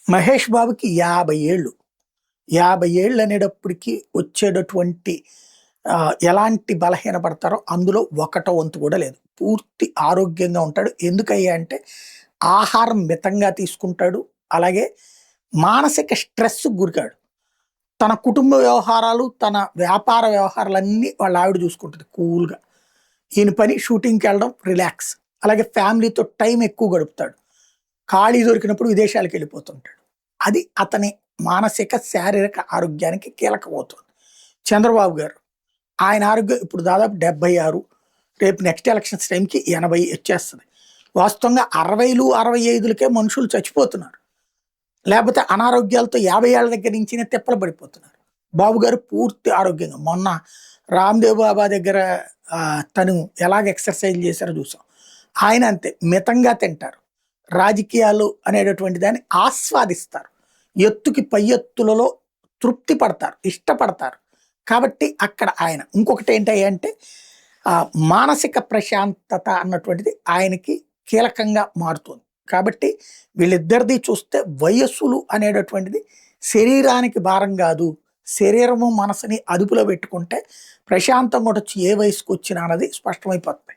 మహేష్ బాబుకి 50 ఏళ్ళు. 50 ఏళ్ళు అనేటప్పటికి వచ్చేటటువంటి ఎలాంటి బలహీనపడతారో అందులో ఒకటో వంతు కూడా లేదు. పూర్తి ఆరోగ్యంగా ఉంటాడు. ఎందుకయ్యా అంటే ఆహారం మితంగా తీసుకుంటాడు. అలాగే మానసిక స్ట్రెస్‌కి గురికాడు. తన కుటుంబ వ్యవహారాలు, తన వ్యాపార వ్యవహారాలన్నీ వాళ్ళ ఆవిడ చూసుకుంటది కూల్‌గా. ఈయన పని షూటింగ్‌కెళ్ళడం, రిలాక్స్. అలాగే ఫ్యామిలీతో టైం ఎక్కువ గడుపుతాడు. ఖాళీ దొరికినప్పుడు విదేశాలకెళ్ళిపోతుంటాడు. అది అతని మానసిక, శారీరక ఆరోగ్యానికి కీలకమవుతుంది. చంద్రబాబు గారు, ఆయన ఆరోగ్యం ఇప్పుడు దాదాపు 76, రేపు నెక్స్ట్ ఎలక్షన్స్ టైంకి 80 వచ్చేస్తది. వాస్తవంగా 60లు, 65లకే మనుషులు చచ్చిపోతున్నారు. లేపోతే అనారోగ్యాలతో 50 ఏళ్ల దగ్గర నుంచినే తిప్పలు పడిపోతున్నారు. బాబు గారు పూర్తి ఆరోగ్యంగా మొన్న రామ్‌దేవ్ బాబా దగ్గర తను ఎలాగ ఎక్సర్సైజ్ చేశారో చూసాం. ఆయన అంతే మితంగా తింటారు. రాజకీయాలు అనేటటువంటి దాన్ని ఆస్వాదిస్తారు. ఎత్తుకి పై ఎత్తులలో తృప్తి పడతారు, ఇష్టపడతారు. కాబట్టి అక్కడ ఆయన ఇంకొకటి ఏంటంటే మానసిక ప్రశాంతత అన్నటువంటిది ఆయనకి కీలకంగా మారుతుంది. కాబట్టి వీళ్ళిద్దరిది చూస్తే వయస్సులు అనేటటువంటిది శరీరానికి భారం కాదు. శరీరము మనసుని అదుపులో పెట్టుకుంటే ప్రశాంతంగా ఉండొచ్చు ఏ వయసుకు వచ్చినా అన్నది స్పష్టమైపోతుంది.